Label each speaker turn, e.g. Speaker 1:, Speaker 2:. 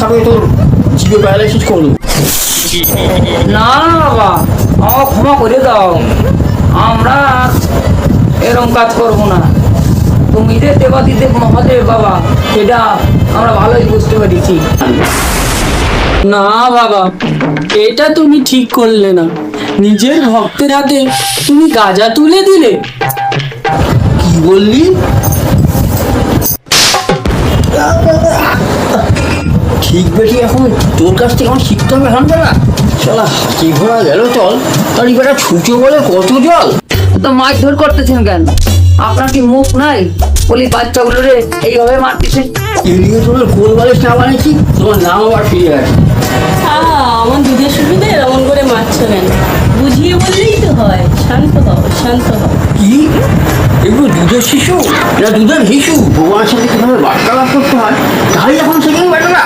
Speaker 1: সামনে তোর জিভে প্যারালাইসিস করবো।
Speaker 2: না না বাবা, আমাকে ক্ষমা করে দাও, আমরা আর এরকম কাজ করবো না। তুমি যে দেবাদিদেব মহাদেব বাবা, সেটা আমরা ভালোই বুঝতে পেরেছি।
Speaker 3: না বাবা, এটা তুমি ঠিক করলে না। নিজের ভক্তের হাতে তুমি গাঁজা তুলে দিলে।
Speaker 1: কি বললি? ঠিক বেশি এখন তোর কাছ থেকে আমার শিখতে হবে এখন না। চলা হাতি ঘোড়া গেল চল, তার এবারে ছুটে বলে কত জল।
Speaker 2: তো মারধর করতেছেন কেন? আপনার কি মুখ নাই? বলি বাচ্চাগুলোরে এইভাবে মারতেছেন।
Speaker 1: এদিকে তোমার গোল বালিশ না বানিয়েছি, তোমার নাম আবার ফিরে গেছে।
Speaker 4: আমার দুধের শিশুদের এমন করে মারছো কেন? বুঝিয়ে বললেই তো হয়। শান্ত হও, শান্ত হও।
Speaker 1: কি এগুলো দুধের শিশু না দুধের শিশু? ভগবানের সাথে কিভাবে বার্তালাপ করতে হয় তাই এখন সেখানে বেটা না।